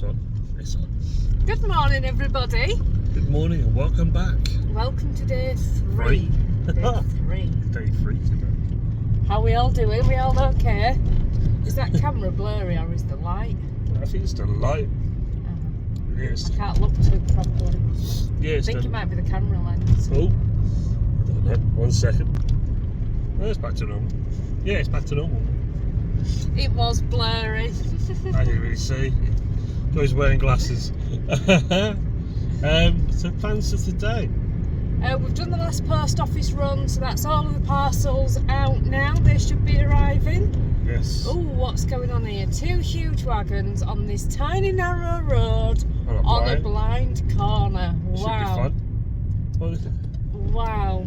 It's on. It's on. Good morning, everybody. Good morning and welcome back. Welcome to day 3. Day 3. Day 3 today. How we all doing? We all okay? Is that camera blurry or is the light? I think it's the light. Yes. I can't look to it properly. Yeah, I think it might be the camera lens. Oh, I don't know. 1 second. No, it's back to normal. Yeah, it's back to normal. It was blurry. I didn't really see. Joy's wearing glasses. So plans for today? We've done the last post office run, so that's all of the parcels out now. They should be arriving. Yes. Oh, what's going on here? 2 huge wagons on this tiny narrow road on a blind corner. Wow. Should be fun. Wow.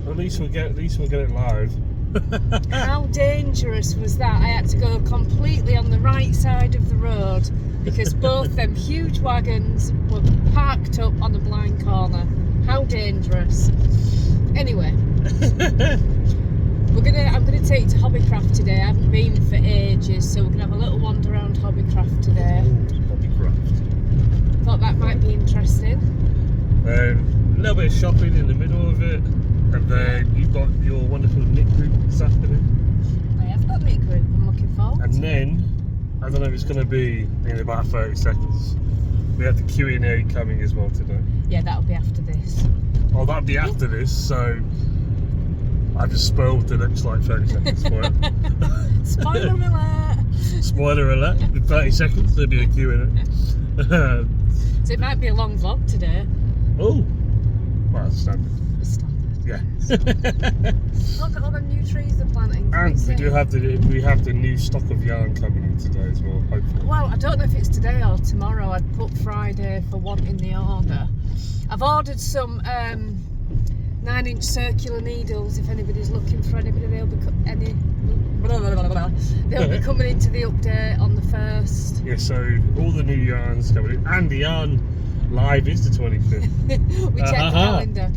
At least we'll get it live. How dangerous was that? I had to go completely on the right side of the road because both them huge wagons were parked up on a blind corner. How dangerous. Anyway, I'm gonna take you to Hobbycraft today. I haven't been for ages, so we're gonna have a little wander around Hobbycraft today. Ooh, Hobbycraft. Thought that might be interesting. A little bit of shopping in the middle of it, and then you've got your wonderful knit group this afternoon. I have got knit group. I'm looking forward. And then I don't know if it's going to be in about 30 seconds. We have the Q&A coming as well today. Yeah, that'll be after this. Oh, that'll be after this, so I just spoiled the next like 30 seconds for it. Spoiler alert! Spoiler alert, in 30 seconds there'll be a Q&A. So it might be a long vlog today. Oh, well, that's standard. Standard. Yeah. Look at all the new trees they're planting. And we have the new stock of yarn coming in today as well, hopefully. Well, I don't know if it's today or tomorrow. I'd put Friday for wanting the order. I've ordered some 9-inch circular needles. If anybody's looking for anybody, they'll be coming into the update on the 1st. Yeah, so all the new yarns coming in, and the yarn live is the 25th. We checked the calendar.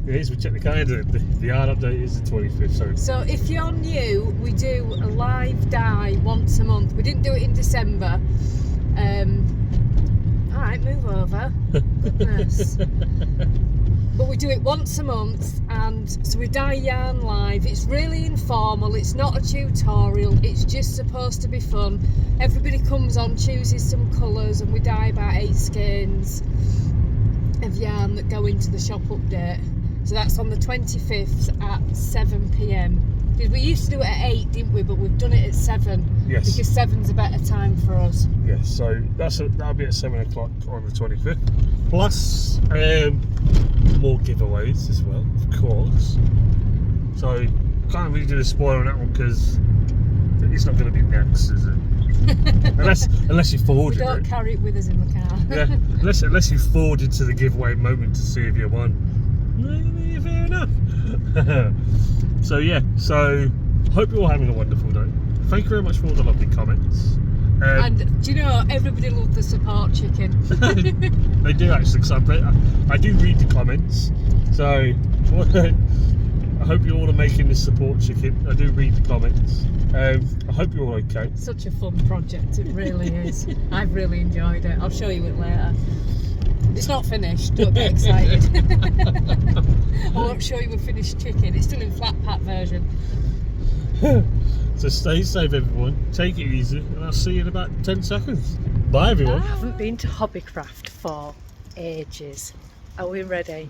It is, we checked the calendar. The yarn update is the 25th. So if you're new, we do a live dye once a month. We didn't do it in December. Alright, move over. Goodness. But we do it once a month, and so we dye yarn live. It's really informal, it's not a tutorial, it's just supposed to be fun. Everybody comes on, chooses some colours, and we dye about 8 skeins of yarn that go into the shop update. So that's on the 25th at 7 PM. Because we used to do it at 8, didn't we? But we've done it at 7. Yes. Because 7's a better time for us. Yes, so that'll be at 7 o'clock on the 25th. Plus more giveaways as well, of course. So I can't really do a spoiler on that one because it's not going to be next, is it? unless you forward it. We don't carry it with us in the car. Yeah, unless you forwarded to the giveaway moment to see if you won. Yeah, fair enough. So yeah, hope you're all having a wonderful day. Thank you very much for all the lovely comments. And do you know, everybody loved the support chicken. They do actually, because I do read the comments. So I hope you all are making this support chicken. I do read the comments. I hope you're all okay. Such a fun project, it really is. I've really enjoyed it. I'll show you it later. It's not finished, don't get excited. I won't show you a finished chicken, it's still in flat pack version. So stay safe everyone, take it easy, and I'll see you in about 10 seconds. Bye everyone. I haven't been to Hobbycraft for ages. Are we ready?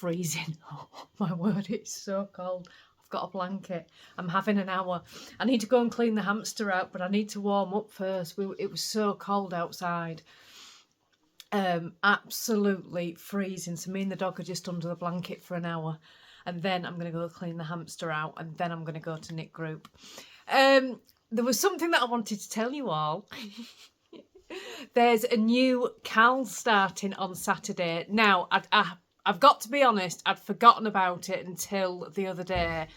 freezing. Oh my word, it's so cold. I've got a blanket. I'm having an hour. I need to go and clean the hamster out, but I need to warm up first. It was so cold outside. Absolutely freezing. So me and the dog are just under the blanket for an hour. And then I'm going to go clean the hamster out. And then I'm going to go to knit group. There was something that I wanted to tell you all. There's a new Cal starting on Saturday. Now, I've got to be honest, I'd forgotten about it until the other day.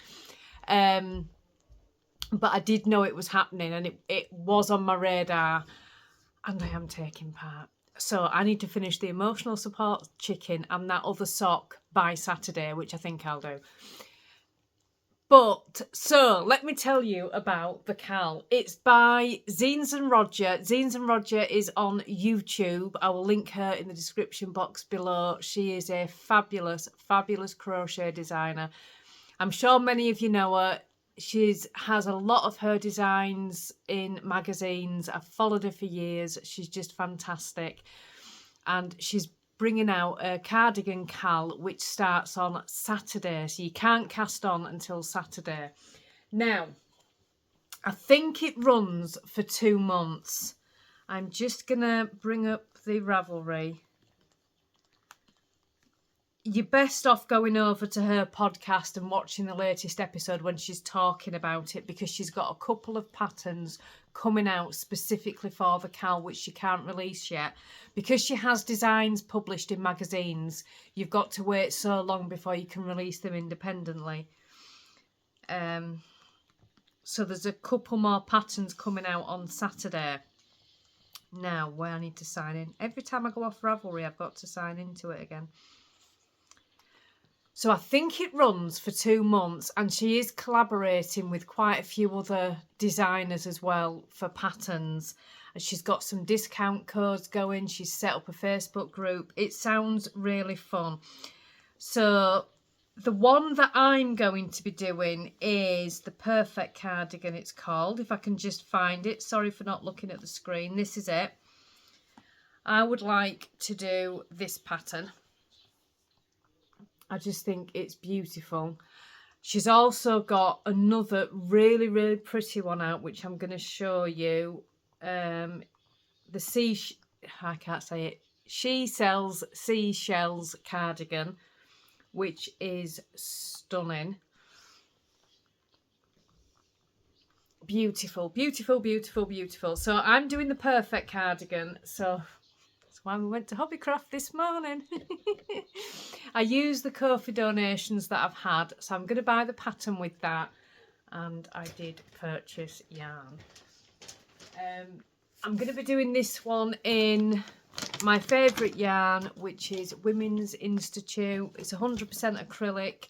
But I did know it was happening, and it was on my radar, and I am taking part. So I need to finish the emotional support chicken and that other sock by Saturday, which I think I'll do. But, so, let me tell you about the Cal. It's by Zeens and Roger. Zeens and Roger is on YouTube. I will link her in the description box below. She is a fabulous, fabulous crochet designer. I'm sure many of you know her. She has a lot of her designs in magazines. I've followed her for years. She's just fantastic. And she's bringing out a cardigan Cal, which starts on Saturday. So you can't cast on until Saturday. Now, I think it runs for 2 months. I'm just going to bring up the Ravelry. You're best off going over to her podcast and watching the latest episode when she's talking about it, because she's got a couple of patterns coming out specifically for the Cal, which she can't release yet. Because she has designs published in magazines, you've got to wait so long before you can release them independently. So there's a couple more patterns coming out on Saturday. Now, where I need to sign in. Every time I go off Ravelry, I've got to sign into it again. So I think it runs for 2 months, and she is collaborating with quite a few other designers as well for patterns. And she's got some discount codes going. She's set up a Facebook group. It sounds really fun. So the one that I'm going to be doing is the Perfect Cardigan, it's called. If I can just find it. Sorry for not looking at the screen. This is it. I would like to do this pattern. I just think it's beautiful. She's also got another really, really pretty one out, which I'm going to show you. I can't say it. She Sells Seashells cardigan, which is stunning. Beautiful, beautiful, beautiful, beautiful. So I'm doing the Perfect cardigan. So that's why we went to Hobbycraft this morning. I use the Ko-fi donations that I've had, so I'm going to buy the pattern with that. And I did purchase yarn. I'm going to be doing this one in my favourite yarn, which is Women's Institute. It's 100% acrylic.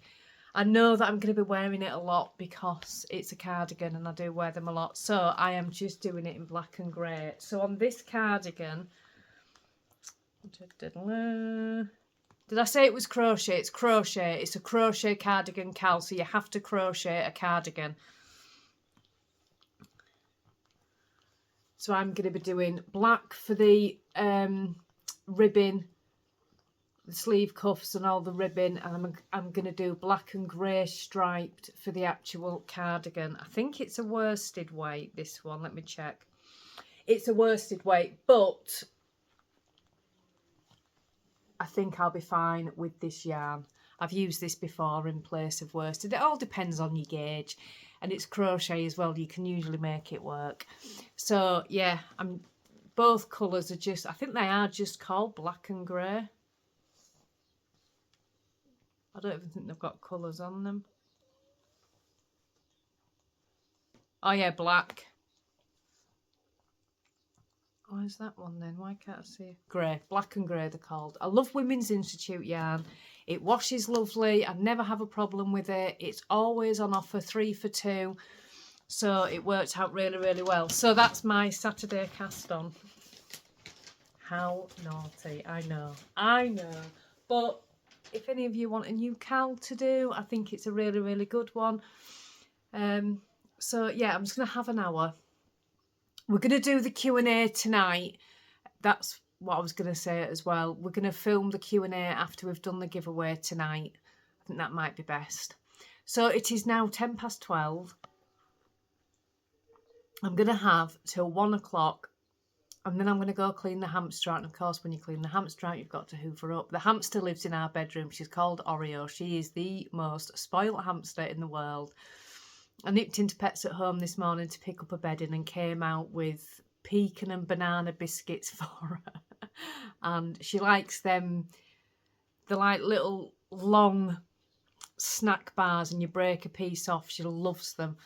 I know that I'm going to be wearing it a lot because it's a cardigan and I do wear them a lot. So I am just doing it in black and grey. So on this cardigan... Did I say it was crochet? It's crochet. It's a crochet cardigan Cal, so you have to crochet a cardigan. So I'm going to be doing black for the ribbon, the sleeve cuffs and all the ribbon, and I'm going to do black and grey striped for the actual cardigan. I think it's a worsted weight, this one. Let me check. It's a worsted weight, but I think I'll be fine with this yarn. I've used this before in place of worsted. It all depends on your gauge, and it's crochet as well. You can usually make it work. So yeah, both colours are just, I think they are just called black and grey. I don't even think they've got colours on them. Oh yeah, black. Where's that one then? Why can't I see? Grey. Black and grey they're called. I love Women's Institute yarn. It washes lovely. I never have a problem with it. It's always on offer, 3 for 2. So it worked out really, really well. So that's my Saturday cast on. How naughty. I know. I know. But if any of you want a new Cal to do, I think it's a really, really good one. So yeah, I'm just going to have an hour. We're going to do the Q&A tonight. That's what I was going to say as well. We're going to film the Q&A after we've done the giveaway tonight. I think that might be best. So it is now 12:10. I'm going to have till 1 o'clock, and then I'm going to go clean the hamster out. And of course, when you clean the hamster out, you've got to hoover up. The hamster lives in our bedroom. She's called Oreo. She is the most spoiled hamster in the world. I nipped into Pets at Home this morning to pick up a bedding and came out with pecan and banana biscuits for her. And she likes them. They're like little long snack bars, and you break a piece off. She loves them.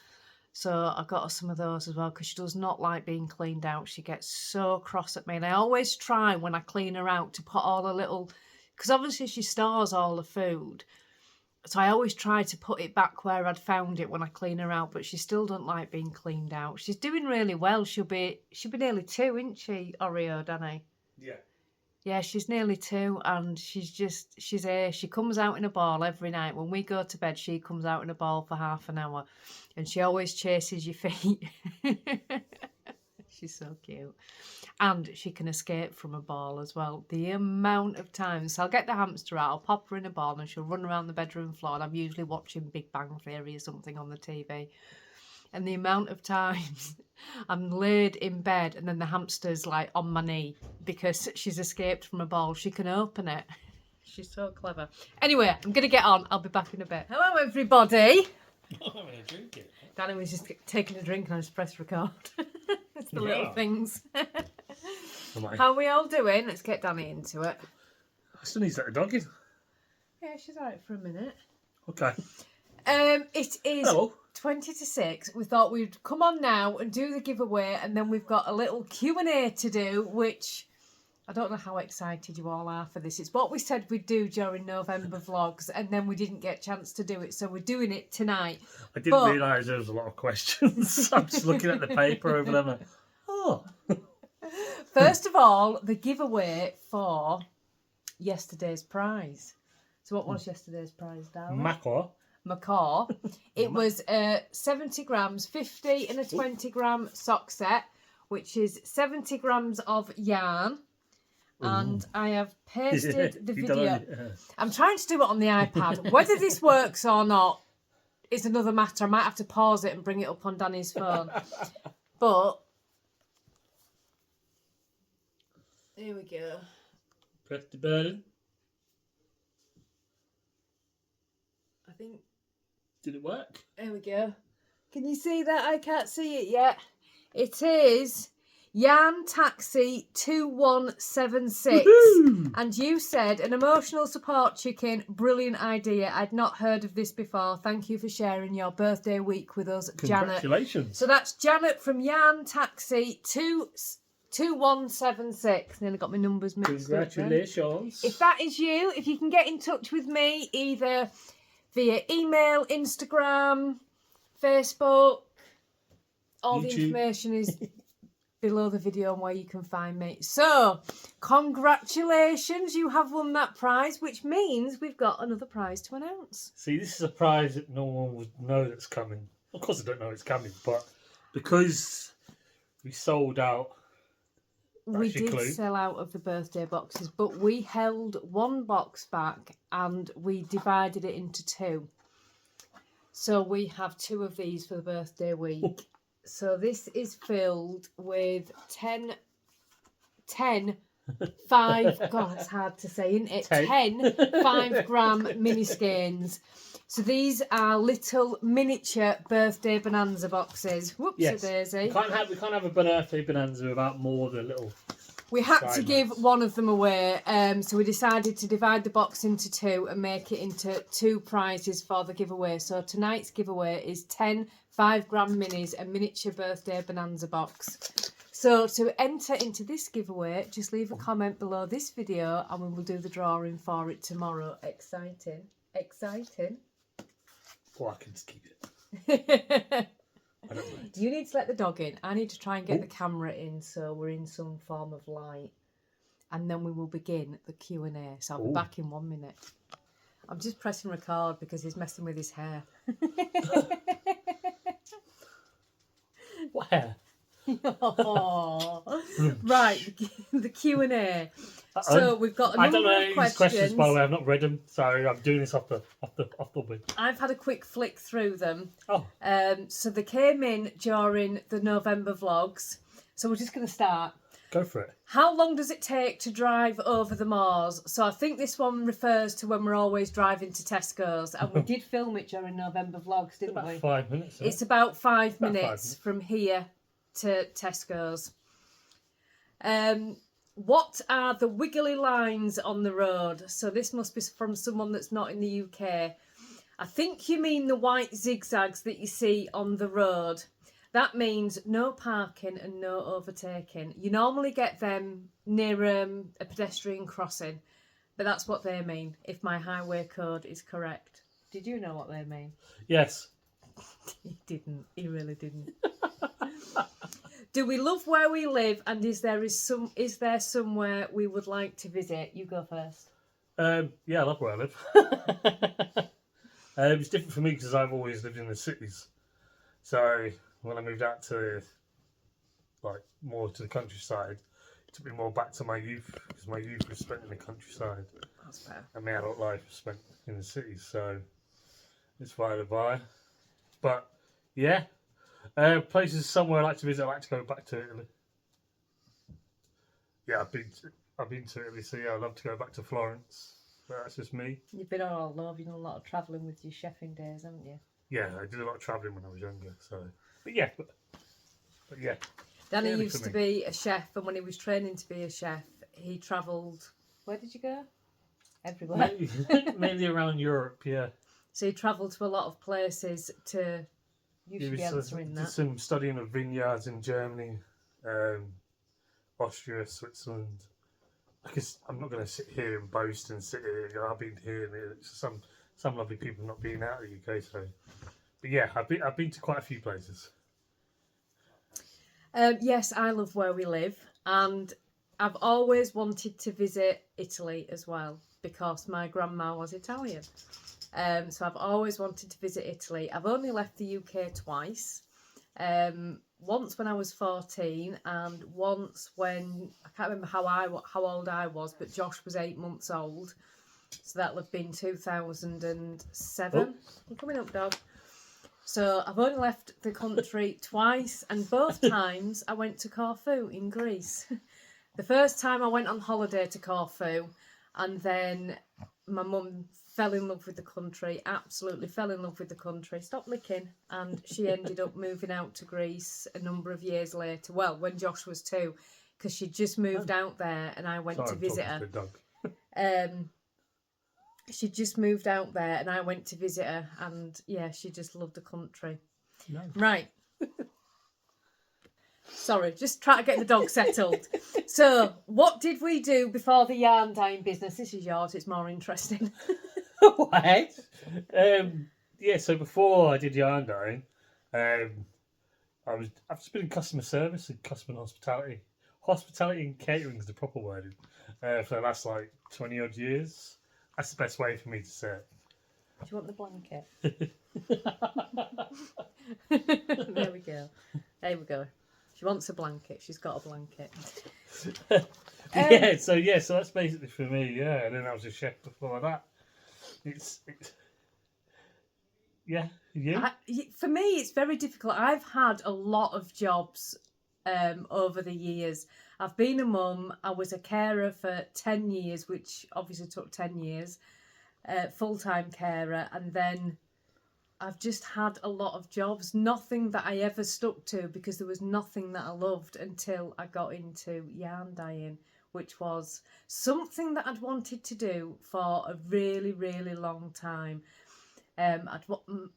So I got her some of those as well, because she does not like being cleaned out. She gets so cross at me. And I always try when I clean her out to put all the little, because obviously she stores all the food. So I always try to put it back where I'd found it when I clean her out, but she still doesn't like being cleaned out. She's doing really well. She'll be nearly 2, isn't she, Oreo, Danny? Yeah. Yeah, she's nearly 2, and she's here. She comes out in a ball every night. When we go to bed, she comes out in a ball for half an hour, and she always chases your feet. She's so cute. And she can escape from a ball as well. The amount of times. So I'll get the hamster out, I'll pop her in a ball, and she'll run around the bedroom floor, and I'm usually watching Big Bang Theory or something on the TV. And the amount of times I'm laid in bed and then the hamster's like on my knee because she's escaped from a ball. She can open it. She's so clever. Anyway, I'm going to get on. I'll be back in a bit. Hello, everybody. I'm having a drink it. Danny was just taking a drink and I just pressed record. It's the little things. How are we all doing? Let's get Danny into it. I still need to let the dog in. Yeah, she's alright for a minute. Okay. It is Hello. 20 to 6. We thought we'd come on now and do the giveaway, and then we've got a little Q&A to do, which I don't know how excited you all are for this. It's what we said we'd do during November vlogs, and then we didn't get a chance to do it, so we're doing it tonight. I didn't realise there was a lot of questions. I'm just looking at the paper over there. Oh. First of all, the giveaway for yesterday's prize. So what was yesterday's prize, darling? Macaw. It was 70 grams, 50 and a 20 gram sock set, which is 70 grams of yarn. And I have pasted the video. I'm trying to do it on the iPad. Whether this works or not is another matter. I might have to pause it and bring it up on Danny's phone. But here we go. Press the button. I think. Did it work? There we go. Can you see that? I can't see it yet. It is Yarn Taxi 2176. Woo-hoo! And you said an emotional support chicken. Brilliant idea. I'd not heard of this before. Thank you for sharing your birthday week with us, Janet. Congratulations. So that's Janet from Yarn Taxi 2176. Nearly got my numbers mixed up. Congratulations. If that is you, if you can get in touch with me either via email, Instagram, Facebook, all YouTube. The information is below the video on where you can find me. So, congratulations, you have won that prize, which means we've got another prize to announce. See, this is a prize that no one would know that's coming. Of course I don't know it's coming, but because we sold out. We did sell out of the birthday boxes, but we held one box back and we divided it into 2. So we have 2 of these for the birthday week. So this is filled with 10 5, God, it's hard to say, isn't it? 10 5-gram mini skeins. So these are little miniature birthday Bonanza boxes. Whoopsie daisy. We can't have a birthday Bonanza without more than a little. We had to give one of them away, so we decided to divide the box into 2 and make it into 2 prizes for the giveaway. So tonight's giveaway is 10 5-gram minis, a miniature birthday Bonanza box. So to enter into this giveaway, just leave a comment below this video and we will do the drawing for it tomorrow. Exciting. Exciting. Well, I can just keep it. I don't mind. You need to let the dog in. I need to try and get the camera in so we're in some form of light. And then we will begin the Q&A. So I'll be back in 1 minute. I'm just pressing record because he's messing with his hair. What hair? Oh. Right, the Q&A. So we've got a I don't number know of these questions, by the way. questions. I've not read them, so I'm doing this off the whim. I've had a quick flick through them. Oh, So they came in during the November vlogs. So we're just going to start. go for it. How long does it take to drive over the moors? So I think this one refers to when we're always driving to Tesco's, and we did film it during November vlogs, didn't About we? 5 minutes. Isn't It's about 5 About 5 minutes minutes. from here to Tesco's. What are the wiggly lines on the road? So this must be from someone that's not in the UK. I think you mean the white zigzags that you see on the road. That means no parking and no overtaking. You normally get them near a pedestrian crossing, but that's what they mean, if my highway code is correct. Did you know what they mean? Yes. He didn't. He really didn't. Do we love where we live, and is there somewhere we would like to visit? You go first. Yeah, I love where I live. It's different for me because I've always lived in the cities. So when I moved out to more to the countryside, it took me more back to my youth because my youth was spent in the countryside. That's fair. And my adult life was spent in the cities. So it's by the by. But yeah, places somewhere I like to visit. I like to go back to Italy. Yeah, I've been to Italy, so yeah, I'd love to go back to Florence. But that's just me. You've been all over. You've done a lot of travelling with your chefing days, haven't you? Yeah, I did a lot of travelling when I was younger. So, but yeah. Danny Really used for to be a chef, and when he was training to be a chef, he travelled. Where did you go? Everywhere. Mainly around Europe, yeah. So he travelled to a lot of places to. You should be answering did that. some studying of vineyards in Germany, Austria, Switzerland. I guess I'm not going to sit here and boast and sit here. I've been here, and it's some lovely people not being out of the UK. So, but yeah, I've been to quite a few places. Yes, I love where we live, and I've always wanted to visit Italy as well because my grandma was Italian. So I've always wanted to visit Italy. I've only left the UK twice. Once when I was 14, and once when I can't remember how old I was, but Josh was 8 months old. So that'll have been 2007. Oh. I'm coming up, dog. So I've only left the country twice, and both times I went to Corfu in Greece. The first time I went on holiday to Corfu, and then my mum fell in love with the country, absolutely fell in love with the country, stopped licking, and she ended up moving out to Greece a number of years later. Well, when Josh was 2, because she just moved out there, and I went to visit her. She just moved out there, and I went to visit her, and yeah, she just loved the country. No. Right. Sorry, just try to get the dog settled. So, what did we do before the yarn dyeing business? This is yours, it's more interesting. What? Yeah, so before I did yarn dyeing, I've just been in customer service and customer hospitality. Hospitality and catering is the proper word for the last 20 odd years. That's the best way for me to say it. Do you want the blanket? There we go. There we go. She wants a blanket. She's got a blanket. So that's basically for me. Yeah, and then I was a chef before that. It's yeah. You? For me, it's very difficult. I've had a lot of jobs over the years. I've been a mum. I was a carer for 10 years, which obviously took 10 years. Full-time carer, and then I've just had a lot of jobs. Nothing that I ever stuck to because there was nothing that I loved until I got into yarn dyeing, which was something that I'd wanted to do for a really, really long time.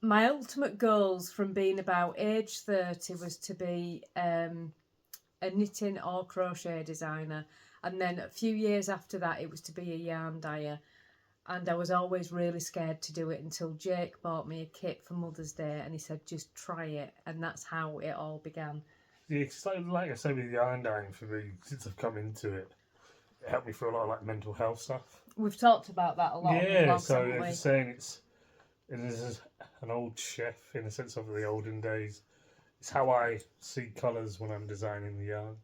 My ultimate goals from being about age 30 was to be a knitting or crochet designer, and then a few years after that it was to be a yarn dyer. And I was always really scared to do it until Jake bought me a kit for Mother's Day, and he said, just try it. And that's how it all began. Yeah, like I said with yarn dyeing, for me, since I've come into it, it helped me for a lot of mental health stuff. We've talked about that a lot. Yeah, so I'm just saying it is an old chef in the sense of the olden days. It's how I see colours when I'm designing the yarn.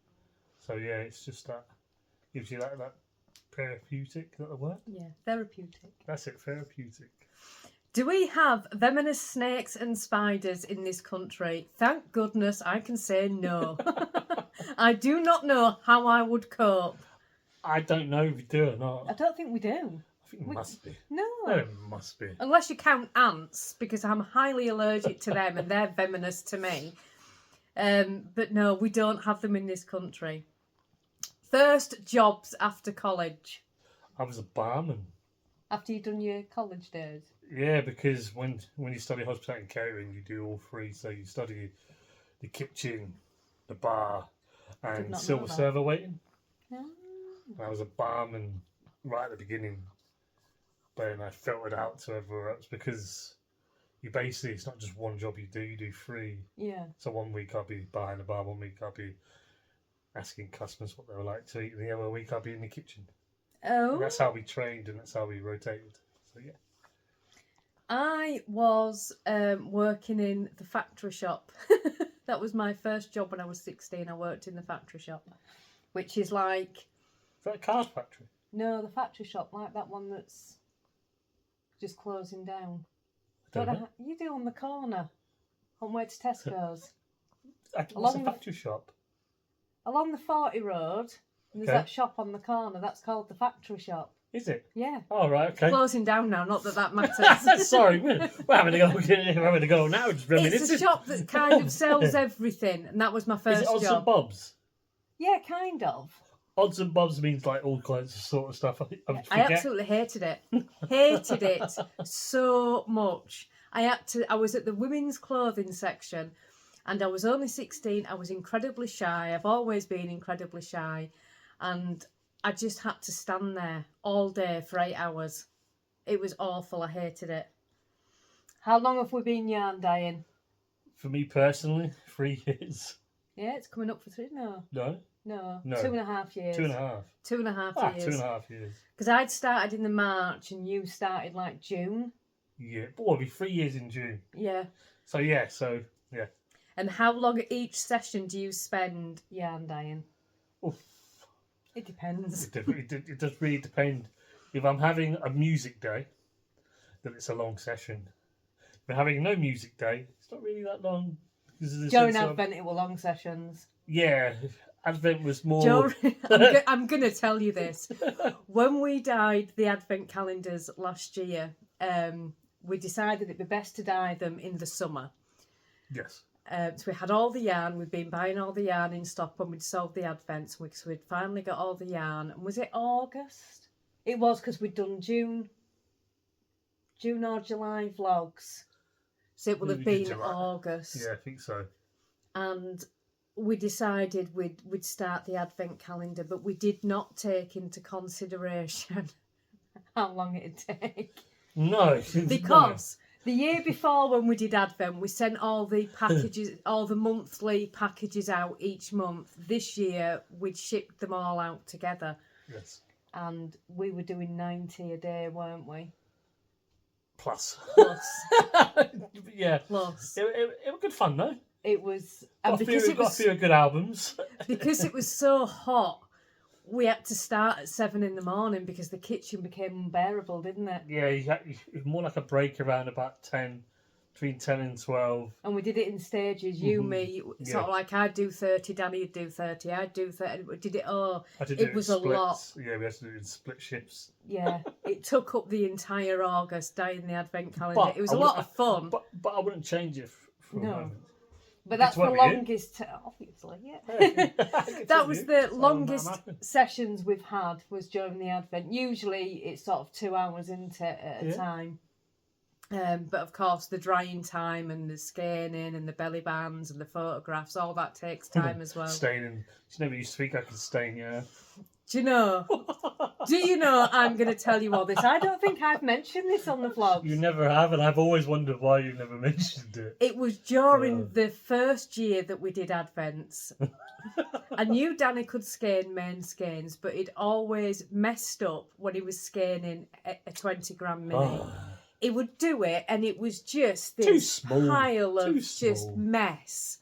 So yeah, it's just that gives you that Therapeutic, is that the word? Yeah, therapeutic. That's it, therapeutic. Do we have venomous snakes and spiders in this country? Thank goodness I can say no. I do not know how I would cope. I don't know if we do or not. I don't think we do. I think it must be. No. It must be. Unless you count ants, because I'm highly allergic to them and they're venomous to me. But no, we don't have them in this country. First jobs after college. I was a barman. After you've done your college days? Yeah, because when you study hospitality and catering, you do all three. So you study the kitchen, the bar, and silver server waiting. Oh. I was a barman right at the beginning, but then I filtered out to everywhere else because you basically, it's not just one job you do three. Yeah. So 1 week I'll be behind the bar, 1 week I'll be asking customers what they would like to eat, and the other week I'll be in the kitchen. Oh. And that's how we trained and that's how we rotated. So yeah. I was working in the factory shop. That was my first job when I was 16. I worked in the factory shop, which is like... Is that a card factory? No, the factory shop, like that one that's just closing down. I don't know. You do on the corner, on way to Tesco's. What's a factory shop? Along the 40 road, and there's that shop on the corner. That's called the factory shop. Is it? Yeah. Oh, right, okay. Closing down now, not that matters. Sorry, we're having to go now. Just It's a shop that kind of sells everything, and that was my first job. Is it odds and bobs? Yeah, kind of. Odds and bobs means like all kinds of sort of stuff. I absolutely hated it. Hated it so much. I was at the women's clothing section, and I was only 16. I was incredibly shy. I've always been incredibly shy, and I just had to stand there all day for 8 hours. It was awful. I hated it. How long have we been yarn dyeing? For me personally, 3 years. Yeah, it's coming up for 3. No. No? No. No. 2.5 years. 2.5. 2.5 years. 2.5 years. Because I'd started in the March and you started like June. Yeah. Well, it'll be 3 years in June. Yeah. So yeah. And how long each session do you spend yarn dyeing? Oof. It depends. It does really depend. If I'm having a music day, then it's a long session. If I'm having no music day, it's not really that long. During Advent, it were long sessions. Yeah, Advent was more... I'm going to tell you this. When we dyed the Advent calendars last year, we decided it'd be best to dye them in the summer. Yes. So we had all the yarn. We'd been buying all the yarn in stock when we'd sold the Advents. So we'd finally got all the yarn. And was it August? It was, because we'd done June or July vlogs. So it would have been August. Yeah, I think so. And we decided we'd start the Advent calendar, but we did not take into consideration how long it'd take. No. Because the year before, when we did Advent, we sent all the packages, all the monthly packages out each month. This year, we'd shipped them all out together. Yes. And we were doing 90 a day, weren't we? Plus. Yeah. Plus. It was good fun, though. It was... And got a few good albums. Because it was so hot, we had to start at 7 in the morning because the kitchen became unbearable, didn't it? Yeah, it was more like a break around about 10, between 10 and 12. And we did it in stages. You, me, sort of like I'd do 30, Danny would do 30, I'd do 30. We did it all. It was a lot. Yeah, we had to do it in split shifts. Yeah, it took up the entire August dyeing the Advent calendar. It was a lot of fun. But I wouldn't change it for a moment. But that's the longest, obviously, yeah. That was the longest sessions we've had, was during the Advent. Usually it's sort of 2 hours into it at a time. But of course the drying time and the scanning and the belly bands and the photographs, all that takes time as well. Staining. She never used to think I could stain, yeah. Do you know? I'm going to tell you all this? I don't think I've mentioned this on the vlog. You never have, and I've always wondered why you never mentioned it. It was during the first year that we did Advents. I knew Danny could skein main skeins, but he'd always messed up when he was skeining a 20 gram mini. He would do it, and it was just this pile of just mess.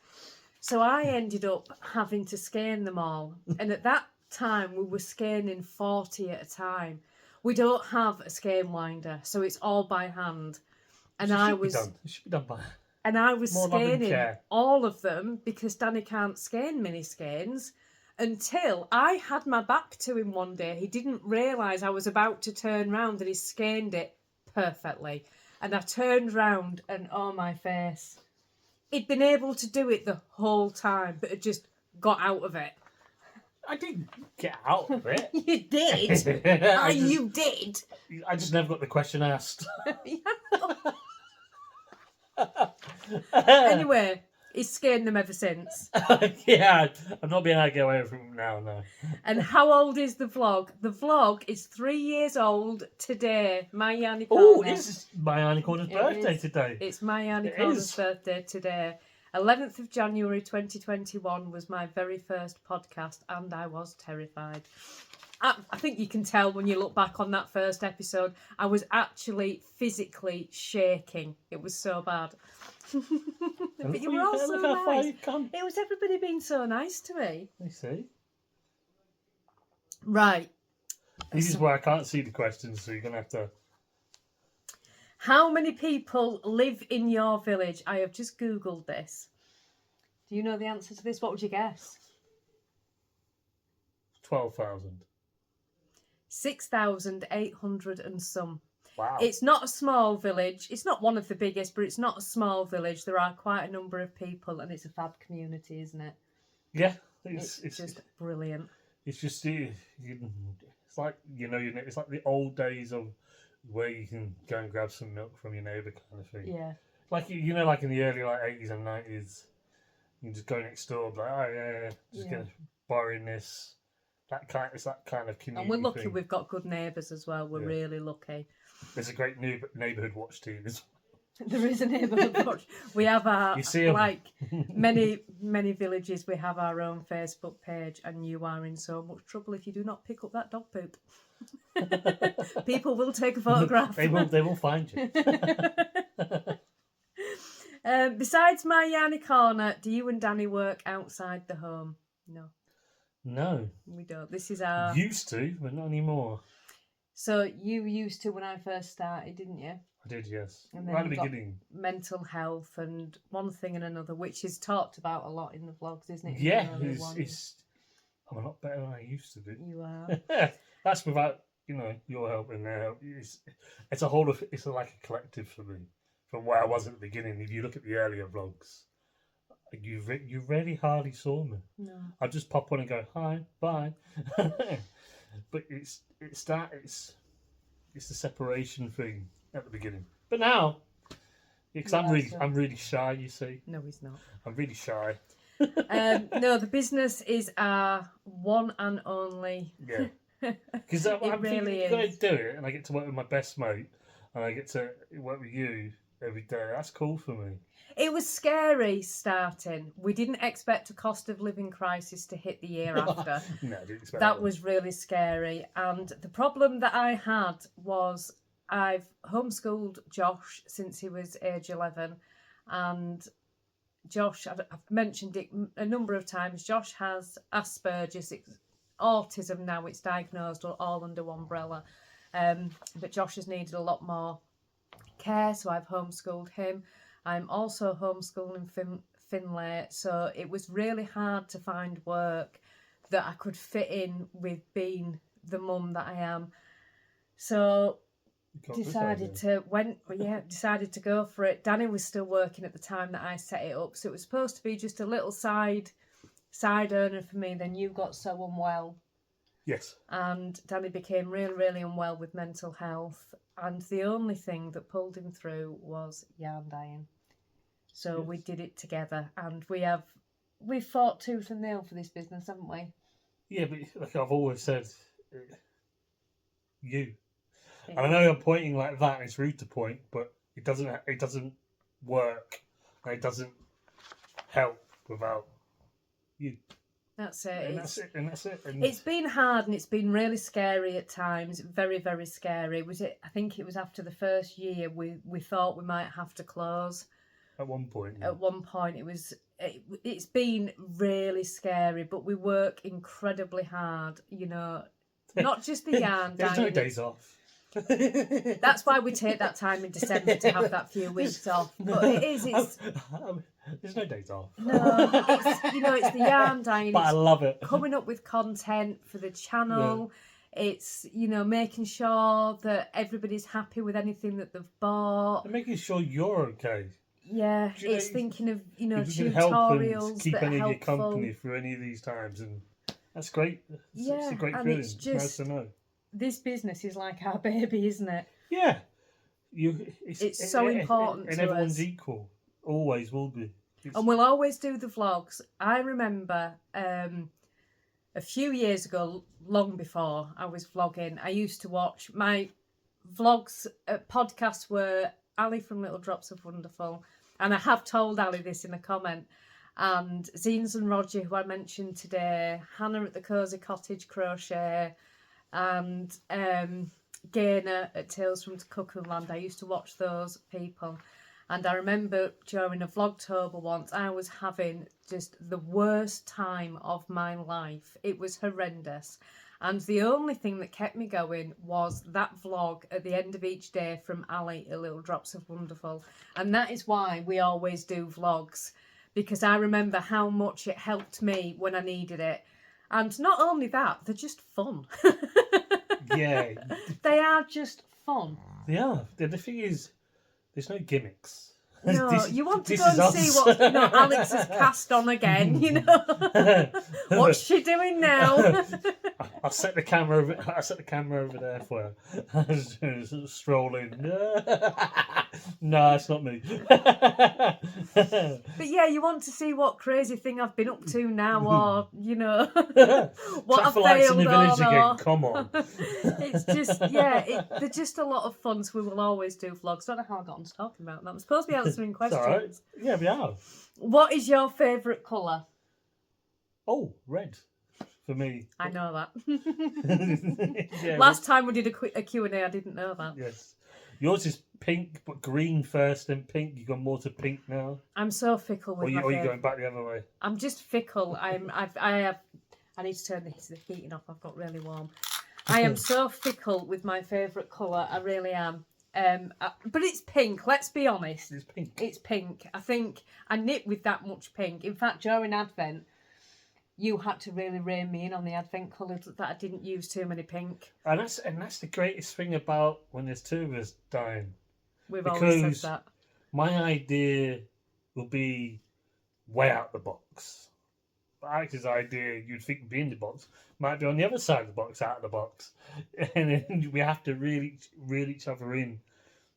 So I ended up having to skein them all. And at that time, we were skeins 40 at a time. We don't have a skein winder, so it's all by hand. And It should be done by. And I was More love and skeining care. all of them because Danny can't skein mini skeins until I had my back to him one day. He didn't realise I was about to turn round and he skeined it perfectly. And I turned round and oh my face. He'd been able to do it the whole time, but had just got out of it. I didn't get out of it. You did. You did. I just never got the question asked. Anyway, he's skeined them ever since. Yeah, I'm not being able to get away from it now, no. And how old is the vlog? The vlog is 3 years old today. My yarny corner. Oh, it's my yarny corner's birthday today. It's my yarny corner's birthday today. 11th of January 2021 was my very first podcast, and I was terrified. I think you can tell when you look back on that first episode, I was actually physically shaking. It was so bad. But you were all so nice. It was everybody being so nice to me. I see. Right. This is where I can't see the questions, so you're going to have to... How many people live in your village? I have just Googled this. Do you know the answer to this? What would you guess? 12,000. 6,800 and some. Wow. It's not a small village. It's not one of the biggest, but it's not a small village. There are quite a number of people, and it's a fab community, isn't it? Yeah. It's just brilliant. It's just... It's like, it's like the old days of where you can go and grab some milk from your neighbour kind of thing. Yeah. Like, like in the early 80s and 90s, you can just go next door and be like, oh, yeah, just going to borrow this. It's that kind of community. And we're lucky thing. we've got good neighbours as well. We're really lucky. There's a great neighbourhood watch team as well. There is a neighbourhood watch. We have our, like many villages, we have our own Facebook page, and you are in so much trouble if you do not pick up that dog poop. People will take a photograph. They will find you. Besides my yarny corner, do you and Danny work outside the home? No, we don't. This is our... Used to, but not anymore. So you used to when I first started, didn't you? I did, yes. And then right at the beginning. Mental health and one thing and another, which is talked about a lot in the vlogs, isn't it? Yeah, I'm a lot better than I used to be. You are. That's without, your help and their help. It's a whole of... It's like a collective for me. From where I was at the beginning. If you look at the earlier vlogs, you really hardly saw me. No. I'd just pop on and go, hi, bye. But it's the separation thing at the beginning. But now, because I'm really shy, you see. No, he's not. I'm really shy. No, the business is our one and only. Yeah. Because I'm really going to do it, and I get to work with my best mate, and I get to work with you every day. That's cool for me. It was scary starting. We didn't expect a cost of living crisis to hit the year after. No, I didn't expect that. Was really scary. And the problem that I had was I've homeschooled Josh since he was age 11. And Josh, I've mentioned it a number of times, Josh has Asperger's, autism now, it's diagnosed all under one umbrella. But Josh has needed a lot more care, so I've homeschooled him. I'm also homeschooling Finlay, so it was really hard to find work that I could fit in with being the mum that I am. So decided to go for it. Danny was still working at the time that I set it up, so it was supposed to be just a little side earner for me. Then you got so unwell. Yes. And Danny became really, really unwell with mental health, and the only thing that pulled him through was yarn dyeing. So we did it together, and we've fought tooth and nail for this business, haven't we? Yeah, but like I've always said, you. And I know I'm pointing like that, and it's rude to point, but it doesn't work, and it doesn't help without you. That's it. And that's it. And it's been hard, and it's been really scary at times. Very, very scary. I think it was after the first year we thought we might have to close. At one point. Yeah. At one point, it was it's been really scary, but we work incredibly hard, you know, not just the yarn There's no dyeing. days off. That's why we take that time in December to have that few weeks off. But it's there's no days off. no, it's, you know, it's the yarn dyeing. But I love it. Coming up with content for the channel. Yeah. It's, you know, making sure that everybody's happy with anything that they've bought. And making sure you're okay. Yeah, it's thinking of, you know, tutorials keep that any are of your helpful. company through any of these times, and that's great. It's a great and feeling. it's It's nice to know. This business is like our baby, isn't it? Yeah, it's so important and to everyone's us. Equal. Always will be. And we'll always do the vlogs. I remember a few years ago, long before I was vlogging, I used to watch my vlogs, podcasts were Ali from Little Drops of Wonderful, and I have told Ali this in a comment, and Zeens and Roger, who I mentioned today, Hannah at the Cosy Cottage Crochet, and Gaynor at Tales from Cuckoo Land. I used to watch those people. And I remember during a Vlogtober once, I was having just the worst time of my life. It was horrendous. And the only thing that kept me going was that vlog at the end of each day from Ali at Little Drops of Wonderful. And that is why we always do vlogs, because I remember how much it helped me when I needed it. And not only that, they're just fun. Yeah. They are just fun. They are. The thing is, there's no gimmicks. No, you want to go and see what, you know, Alex has cast on again, you know. What's she doing now? I'll set the camera over there for her. Strolling. No, it's not me. But yeah, you want to see what crazy thing I've been up to now, or, you know, what I've failed in the village on. again. Come on. It's just, yeah, they're just a lot of fun, so we will always do vlogs. Don't know how I got on to talking about that. I'm supposed to be answering questions. All right. Yeah, we are. What is your favourite colour? Oh, red. For me. I know that. Yeah, Last time we did a Q&A, I didn't know that. Yes. Yours is pink, but green first, then pink. You've gone more to pink now. I'm so fickle with or my are you going back the other way? I'm just fickle. I need to turn the heating off. I've got really warm. I am so fickle with my favourite colour. I really am. But it's pink. Let's be honest. It's pink. It's pink. I think I knit with that much pink. In fact, during Advent, you had to really rein me in on the Advent colours that I didn't use too many pink. And that's the greatest thing about when there's two of us dying. We've always said that. My idea will be way out the box. But Alex's idea, you'd think would be in the box, might be on the other side of the box, out of the box. And then we have to really reel each other in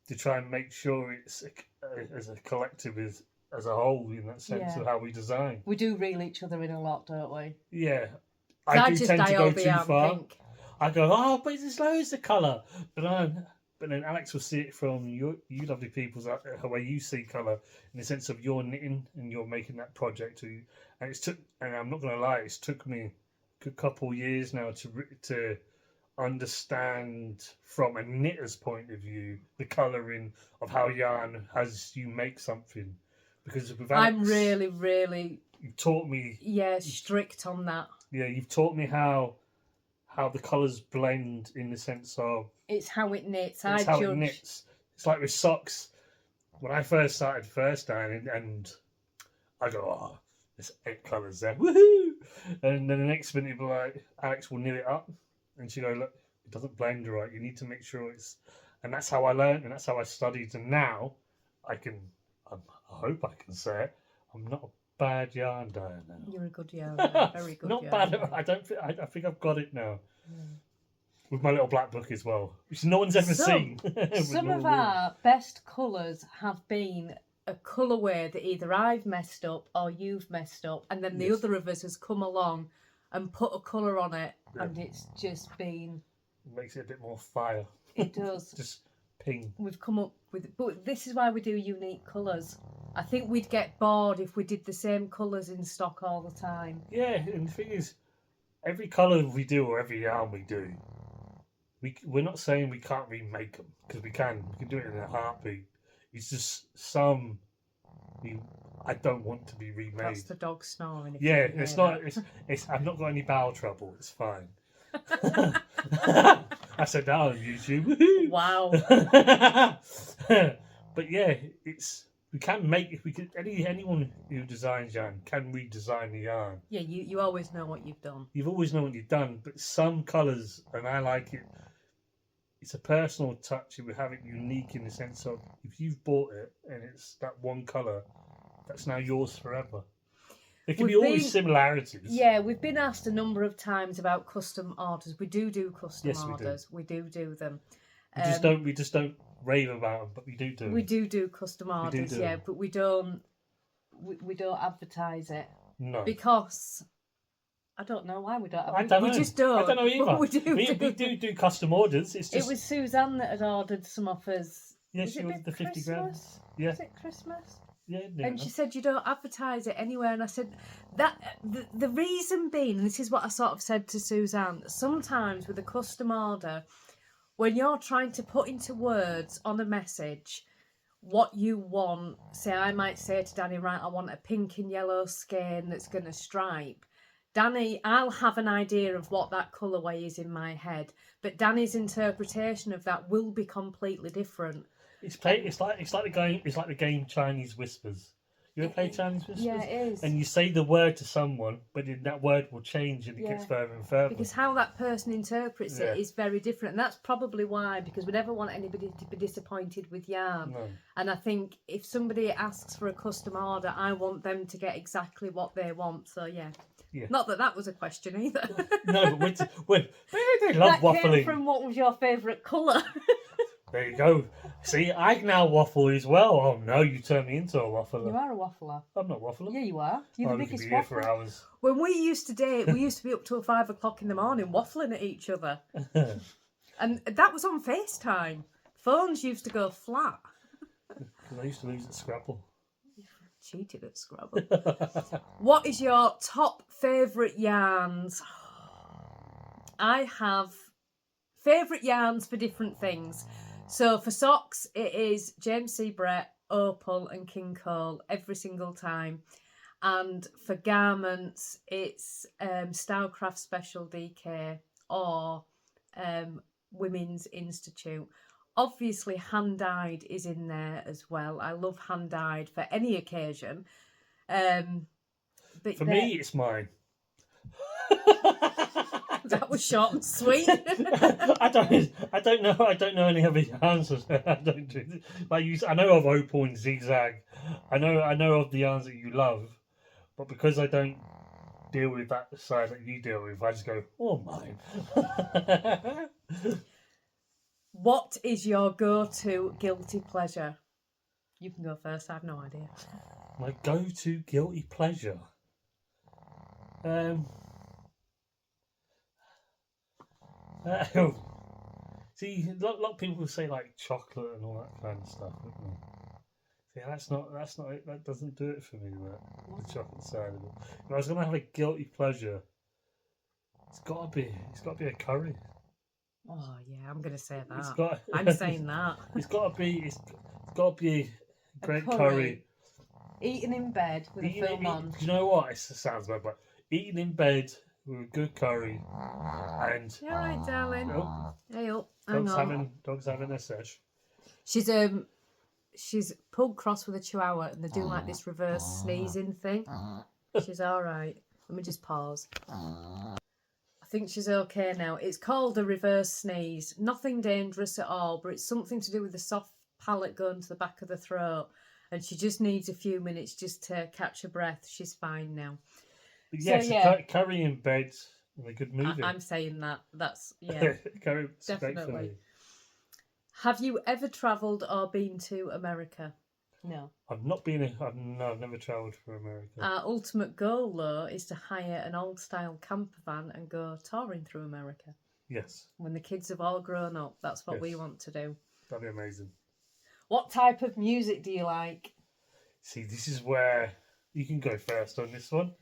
to try and make sure it's as a collective as a whole, in that sense of how we design. We do reel each other in a lot, don't we? Yeah. I do tend to go too far. Pink. I go, oh, but there's loads of colour. But then Alex will see it from you lovely people's way you see colour, in the sense of you're knitting and you're making that project. And I'm not going to lie, it's took me a couple years now to understand from a knitter's point of view the colouring of how yarn has you make something. Because with Alex, I'm really you've taught me strict on that. Yeah, you've taught me how the colours blend, in the sense of it's how it knits. It knits. It's like with socks. When I first started dyeing, and I go, oh, there's 8 colours there, woohoo! And then the next minute, you'll be like, Alex will knit it up, and she'll go, look, it doesn't blend right. You need to make sure it's. And that's how I learned, and that's how I studied. And now I hope I can say it. I'm not a bad yarn dyer now. You're a good yarn dyer. Very good. Not yarn bad. I think I've got it now. With my little black book as well, which no one's ever seen. Some of our best colours have been a colourway that either I've messed up or you've messed up, and then the other of us has come along and put a colour on it, and it's just been. It makes it a bit more fire. It does. Just ping. We've come up with, but this is why we do unique colours. I think we'd get bored if we did the same colours in stock all the time. Yeah, and the thing is, every colour we do or every yarn we do, we're not saying we can't remake them, because we can. We can do it in a heartbeat. It's just some. I don't want to be remade. That's the dog snoring. If Yeah, you can it's hear not. that. It's. I've not got any bowel trouble. It's fine. I said that on YouTube. Wow. But yeah, it's. We can make if we could. Anyone who designs yarn can redesign the yarn. Yeah, you always know what you've done. You've always known what you've done, but some colours, and I like it. It's a personal touch. It would have it unique in the sense of if you've bought it and it's that one colour, that's now yours forever. There can be always similarities. Yeah, we've been asked a number of times about custom orders. We do custom Yes, we do. orders. We do them. We just don't rave about them, but we do. We do custom orders, do. yeah, but we don't advertise it. No. Because I don't know why we don't. I don't know. We just don't. I don't know either. But We do custom orders. It's just. It was Suzanne that had ordered some of us. Yeah, Was she it ordered the 50 grand. Christmas? Yeah. Was it Christmas? Yeah. And she said you don't advertise it anywhere, and I said that the reason being, and this is what I sort of said to Suzanne. Sometimes with a custom order, when you're trying to put into words on a message what you want, say I might say to Danny, right, I want a pink and yellow skein that's going to stripe. Danny, I'll have an idea of what that colourway is in my head, but Danny's interpretation of that will be completely different. It's like the game Chinese Whispers. You ever play Chinese Whispers? Yeah, it is. And you say the word to someone, but then that word will change and it gets further and further. Because how that person interprets it is very different. And that's probably why, because we never want anybody to be disappointed with yarn. No. And I think if somebody asks for a custom order, I want them to get exactly what they want. So, yeah. Not that was a question either. No, but they love that waffling. Came from what was your favourite colour? There you go. See, I can now waffle as well. Oh no, you turned me into a waffler. You are a waffler. I'm not waffler. Yeah, you are. You're the biggest waffler. Here for waffler. hours. When we used to date, we used to be up till 5 o'clock in the morning waffling at each other. And that was on FaceTime. Phones used to go flat. Because I used to lose at Scrabble. Cheated at Scrabble. What is your top favourite yarns? I have favourite yarns for different things. So for socks, it is James C. Brett, Opal and King Cole every single time. And for garments, it's Stylecraft Special DK or Women's Institute. Obviously, hand-dyed is in there as well. I love hand-dyed for any occasion. But for me, it's mine. That was short and sweet. I don't know any other answers. I don't do. I know of Opal and Zigzag. I know of the yarns that you love, but because I don't deal with that side that you deal with, I just go, oh, mine. What is your go-to guilty pleasure? You can go first. I have no idea. My go-to guilty pleasure. See, a lot of people say like chocolate and all that kind of stuff, don't they? See, that's not it. That doesn't do it for me. The chocolate side of it. If I was gonna have a guilty pleasure, it's gotta be a curry. Oh yeah, I'm gonna say that. I'm saying that. It's gotta be a great curry. Eating in bed with a film on. You know what? It sounds bad, but eating in bed with a good curry and. You all right, darling? Oh, hey up. Dog's having a sesh. She's pulled cross with a chihuahua and they do like this reverse sneezing thing. She's all right. Let me just pause. I think she's okay now. It's called a reverse sneeze. Nothing dangerous at all, but it's something to do with the soft palate going to the back of the throat. And she just needs a few minutes just to catch her breath. She's fine now. But yes, curry in bed and a good movie. I'm saying that. That's, yeah. Curry, definitely. Have you ever travelled or been to America? No. I've never travelled for America. Our ultimate goal, though, is to hire an old-style camper van and go touring through America. Yes. When the kids have all grown up, that's what we want to do. That'd be amazing. What type of music do you like? See, this is where you can go first on this one.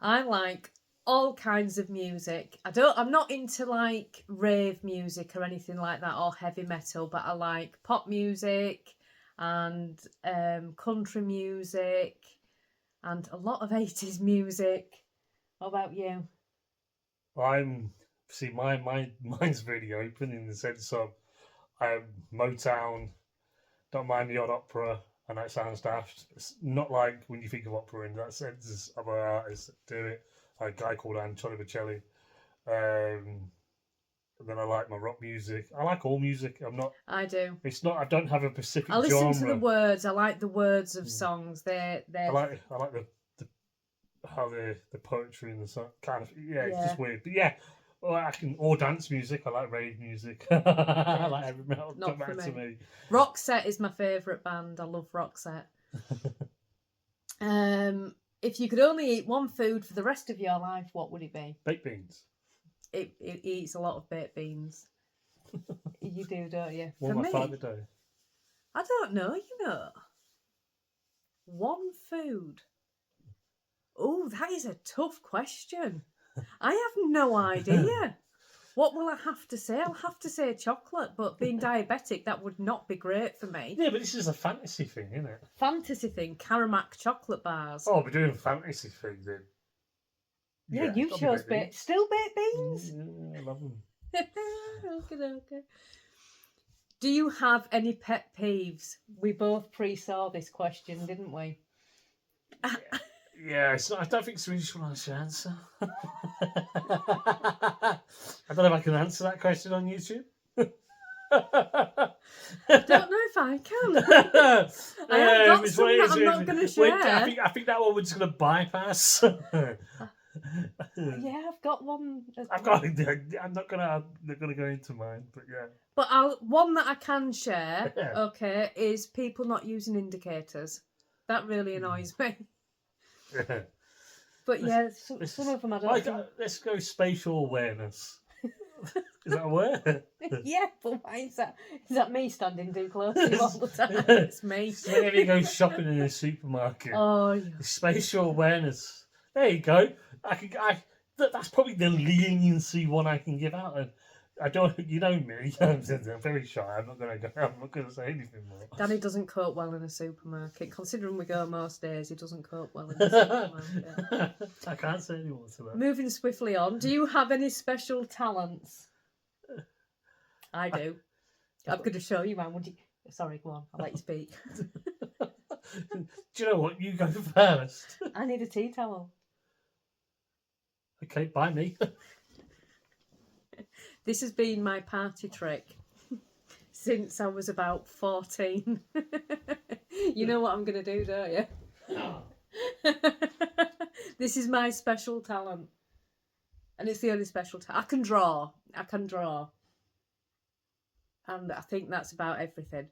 I like all kinds of music. I'm not into like rave music or anything like that or heavy metal, but I like pop music and country music, and a lot of 80s music. What about you? Mine's really open in the sense of Motown, don't mind the odd opera, and that sounds daft. It's not like when you think of opera in that sense, there's other artists that do it. Like a guy called Antonio Bocelli. And then I like my rock music. I like all music. I do. It's not. I don't have a specific I listen genre. to the words. I like the words of songs. They're. I like the how the poetry and the song kind of it's just weird. But yeah, well, I can or dance music. I like rave music. I like every metal. Not Don't matter for to me. me. Roxette is my favourite band. I love Roxette. If you could only eat one food for the rest of your life, what would it be? Baked beans. It eats a lot of baked beans. You do, don't you? One For of my me, 5 a day. I don't know. You know, one food. Oh, that is a tough question. I have no idea. What will I have to say? I'll have to say chocolate, but being diabetic, that would not be great for me. Yeah, but this is a fantasy thing, isn't it? Fantasy thing, Caramac chocolate bars. Oh, we're doing fantasy thing then. Yeah, you chose still baked beans? Yeah, I love them. Okay. Do you have any pet peeves? We both pre-saw this question, didn't we? Yeah, I don't think Swedish will answer. I don't know if I can answer that question on YouTube. I don't know if I can. I have got some that I'm not going to share. I think that one we're just going to bypass. Yeah, I've got one. I'm not gonna go into mine, but yeah. But one that I can share, okay, is people not using indicators. That really annoys me. Yeah. But yeah, some of them I don't. Let's go spatial awareness. Is that a word? Yeah, but why is that? Is that me standing too close to you all the time? It's me. So whenever you go shopping in a supermarket, yeah. Spatial awareness. There you go. That's probably the leniency one I can give out. And I don't, you know me. I'm very shy. I'm not gonna say anything more. Danny doesn't cope well in a supermarket. Considering we go most days, he doesn't cope well in a supermarket. I can't say any more to that. Moving swiftly on. Do you have any special talents? I do. I'm going to show you, man. Would you? Sorry, go on. I'll let you speak. Do you know what? You go first. I need a tea towel. Okay, bye me. This has been my party trick since I was about 14. You know what I'm going to do, don't you? No. This is my special talent. And it's the only special talent. I can draw. And I think that's about everything.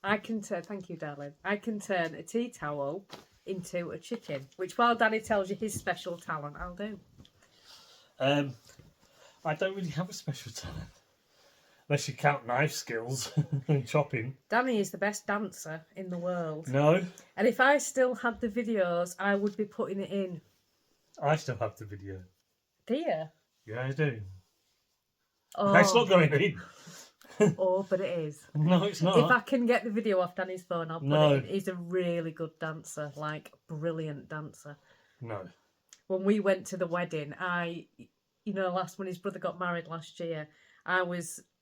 Thank you, darling. I can turn a tea towel into a chicken, which while Danny tells you his special talent, I'll do. I don't really have a special talent. Unless you count knife skills and chopping. Danny is the best dancer in the world. No. And if I still had the videos, I would be putting it in. I still have the video. Do you? Yeah, I do. Oh. It's not going in. Oh, but it is. No, it's not. If I can get the video off Danny's phone, I'll put it in. He's a really good dancer, like brilliant dancer. No. When we went to the wedding, last when his brother got married last year, I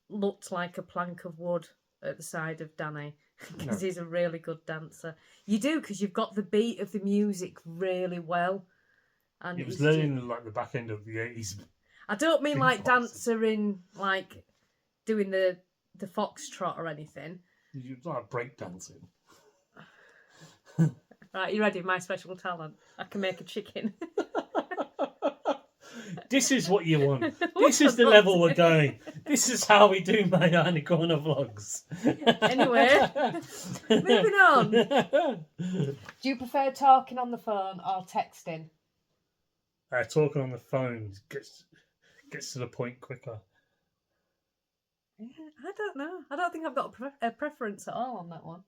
looked like a plank of wood at the side of Danny because he's a really good dancer. You do, because you've got the beat of the music really well. And he was learning like the back end of the 80s. I don't mean like dancer in like doing the foxtrot or anything. You're like break dancing. Right, you ready? My special talent. I can make a chicken. This is what you want. This is the level we're going. This is how we do my Yarny Corner vlogs. Anyway, moving on. Do you prefer talking on the phone or texting? Talking on the phone gets to the point quicker. Yeah, I don't know. I don't think I've got a preference at all on that one.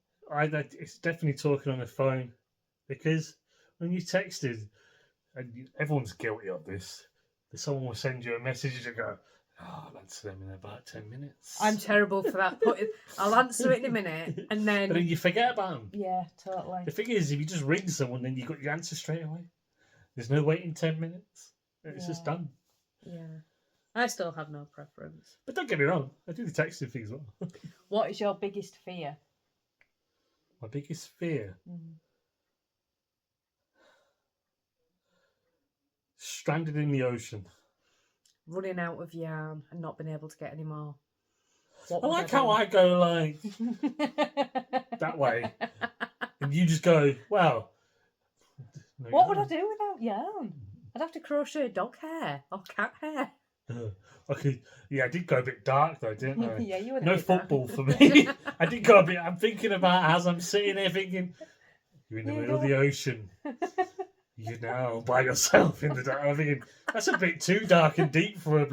It's definitely talking on the phone, because when you texted, and everyone's guilty of this, someone will send you a message and go, Oh, I'll answer them in about 10 minutes. I'm terrible for that. I'll answer it in a minute, and then... But then you forget about them. Yeah, totally. The thing is, if you just ring someone, then you got your answer straight away. There's no waiting 10 minutes. It's just done. Yeah. I still have no preference. But don't get me wrong, I do the texting thing as well. What is your biggest fear? My biggest fear? Stranded in the ocean. Running out of yarn and not being able to get any more. I like how I go like that way, and you just go, well. No, what would I do without yarn? I'd have to crochet dog hair or cat hair. Okay, yeah, I did go a bit dark though, didn't I? Yeah, you were. No football for me. I did go a bit. I'm thinking about as I'm sitting there thinking, you're in the middle of the ocean. You're now by yourself in the dark. I'm thinking that's a bit too dark and deep for a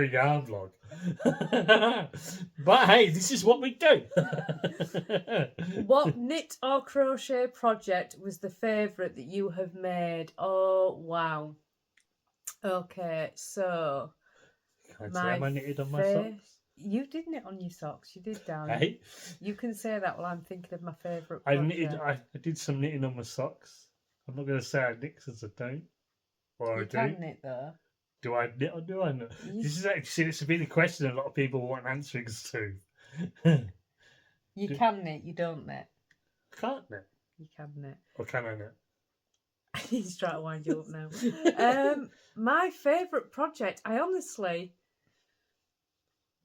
yarn vlog. But hey, this is what we do. What knit or crochet project was the favourite that you have made? Oh wow. Okay, so Can I say am I knitted on my socks? You did knit on your socks. You did, Dan. Hey, you can say that while I'm thinking of my favourite. I did some knitting on my socks. I'm not going to say I knit because I don't. Or you I do. can knit though. Do I knit or do I not? This is actually it's a big question. A lot of people want answers to. You can knit. You don't knit. Can't knit. You can knit. Or can I knit? He's trying to wind you up now. My favourite project.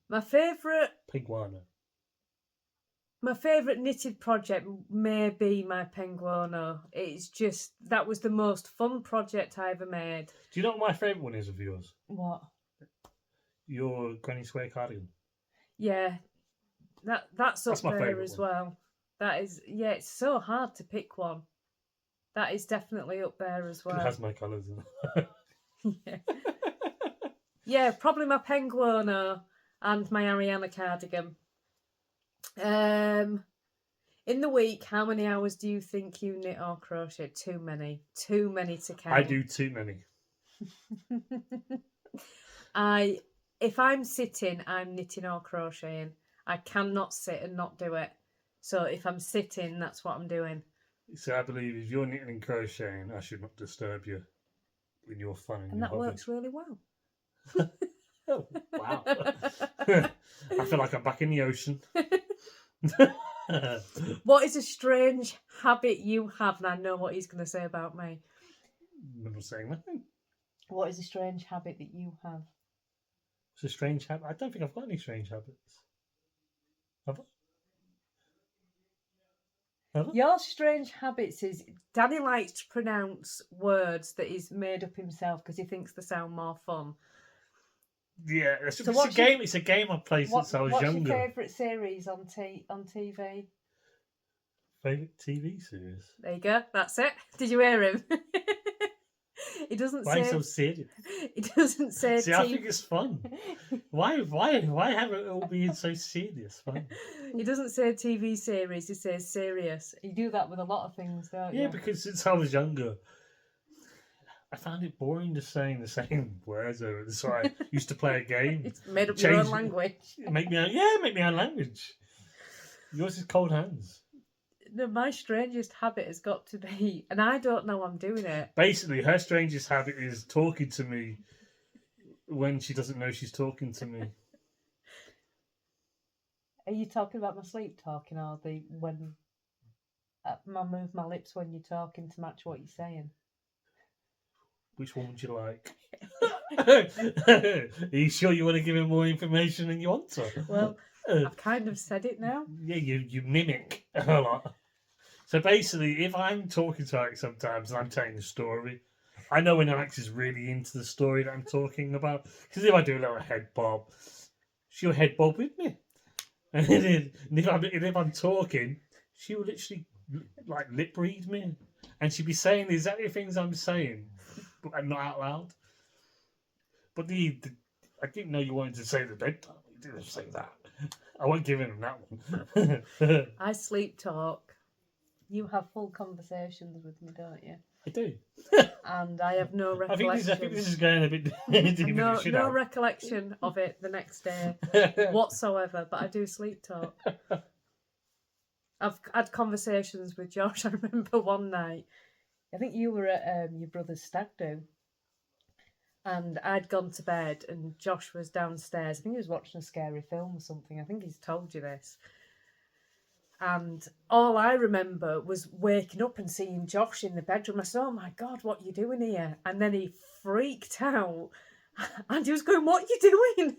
My favourite. Piguana. My favourite knitted project may be my penguono. It's just, that was the most fun project I ever made. Do you know what my favourite one is of yours? What? Your granny square cardigan. Yeah, that's up my there as one. well. That is, yeah, it's so hard to pick one. That is definitely up there as well. It has my colours in it. Yeah. Yeah, probably my penguono and my Ariana cardigan. In the week, how many hours do you think you knit or crochet? Too many to count. I do too many. If I'm sitting, I'm knitting or crocheting. I cannot sit and not do it. So if I'm sitting, that's what I'm doing. So I believe if you're knitting and crocheting, I should not disturb you in your fun and that your hobby. works really well. Oh, wow. I feel like I'm back in the ocean. What is a strange habit you have? And I know what he's going to say about me. I'm not saying nothing. What is a strange habit that you have? It's a strange habit. I don't think I've got any strange habits. Have I? Have I? Your strange habits is Danny likes to pronounce words that he's made up himself because he thinks they sound more fun. Yeah, it's a game. It's a game I've played since I was younger. What's your favourite series on TV? Favourite TV series? There you go. That's it. Did you hear him? He doesn't Why say. so serious? He doesn't say. See, I think it's fun. Why have it all being so serious? Fun. He doesn't say TV series. He says serious. You do that with a lot of things, don't you? Yeah, because since I was younger, I found it boring just saying the same words over. So I used to play a game. It's made up your own language. Make me own language. Yours is cold hands. No, my strangest habit has got to be, and I don't know I'm doing it. Basically, her strangest habit is talking to me when she doesn't know she's talking to me. Are you talking about my sleep talking or when I move my lips when you're talking to match what you're saying? Which one would you like? Are you sure you want to give him more information than you want to? Well, I've kind of said it now. Yeah, you mimic a lot. So basically, if I'm talking to Alex sometimes and I'm telling the story, I know when Alex is really into the story that I'm talking about. Because if I do a little head bob, she'll head bob with me. And if I'm talking, she will literally like lip read me. And she'll be saying exactly the things I'm saying, but not out loud. But I didn't know you wanted to say the bedtime. You didn't say that. I won't give him that one. I sleep talk. You have full conversations with me, don't you? I do. And I have no I recollection. think this is going a bit. No recollection of it the next day whatsoever. But I do sleep talk. I've had conversations with Josh. I remember one night. I think you were at your brother's stag do. And I'd gone to bed and Josh was downstairs. I think he was watching a scary film or something. I think he's told you this. And all I remember was waking up and seeing Josh in the bedroom. I said, oh my God, what are you doing here? And then he freaked out. And he was going, what are you doing?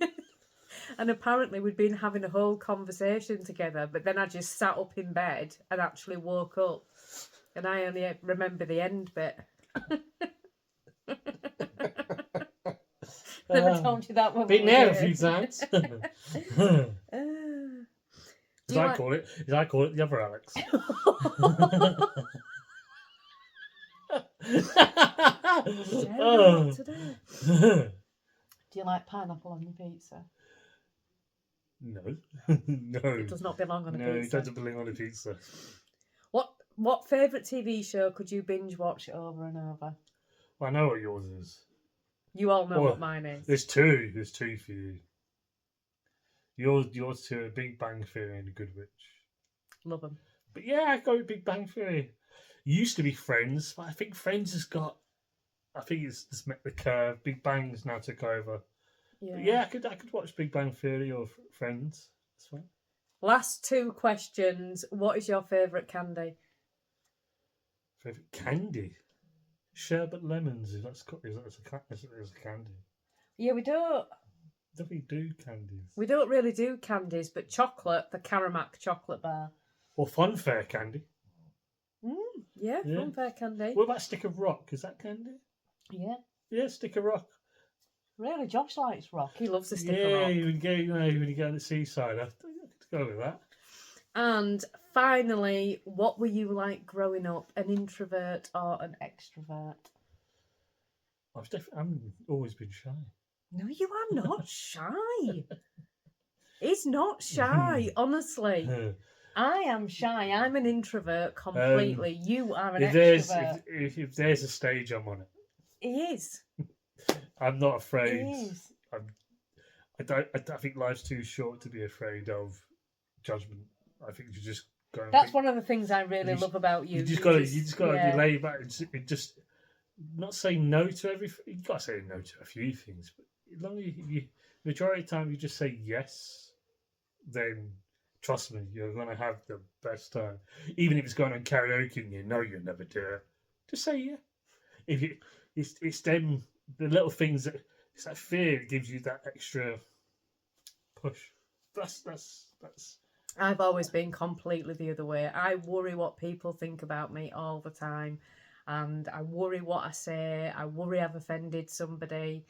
And apparently we'd been having a whole conversation together. But then I just sat up in bed and actually woke up. And I only remember the end bit. Never told you that one. Been there a few times. As I call it the other Alex. Do you like pineapple on your pizza? No. No. It does not belong on a pizza. No, it doesn't belong on a pizza. What favourite TV show could you binge watch over and over? Well, I know what yours is. You all know what mine is. There's two. There's two for you. Yours two are Big Bang Theory and The Good Witch. Love them. But yeah, I go with Big Bang Theory. Used to be Friends, but I think Friends has got. I think it's just met the curve. Big Bang's now took over. Yeah. But yeah, I could watch Big Bang Theory or Friends. That's fine. Last 2 questions. What is your favourite candy? Favourite candy? Sherbet lemons. Is that a candy? Yeah, we don't. Do we do candies? We don't really do candies, but chocolate, the Caramac chocolate bar. Or Funfair candy. Yeah, Funfair candy. What about Stick of Rock? Is that candy? Yeah. Yeah, Stick of Rock. Really, Josh likes rock. He loves the Stick of Rock. Yeah, when you go on the seaside, I could go with that. And finally, what were you like growing up? An introvert or an extrovert? I've always been shy. No, you are not shy. He's not shy, honestly. I am shy. I'm an introvert completely. You are an extrovert. If there's a stage, I'm on it. He is. I'm not afraid. He is. I think life's too short to be afraid of judgment. I think you just go. That's one of the things I really love about you. You just got to be laid back and just not say no to everything. You got to say no to a few things, but as long as you majority of the time you just say yes, then trust me, you're gonna have the best time. Even if it's going on karaoke and you know you'll never do it, just say yeah. It's them the little things that it's that fear that gives you that extra push. That's. I've always been completely the other way. I worry what people think about me all the time. And I worry what I say. I worry I've offended somebody.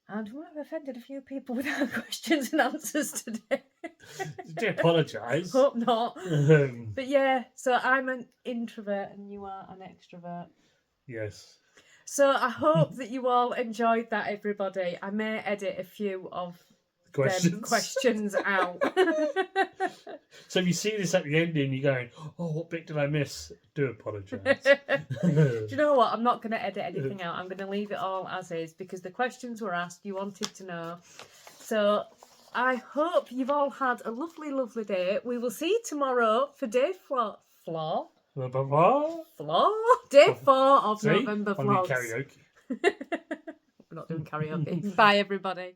And I've offended a few people with our questions and answers today. Do you apologise? Hope not. But yeah, so I'm an introvert and you are an extrovert. Yes. So I hope that you all enjoyed that, everybody. I may edit a few of questions out. So if you see this at the end and you're going, oh, what bit did I miss? Do apologise. Do you know what? I'm not going to edit anything out. I'm going to leave it all as is because the questions were asked. You wanted to know. So I hope you've all had a lovely, lovely day. We will see you tomorrow for day 4. Day 4 of November vlogs. Karaoke. We're not doing karaoke. Bye, everybody.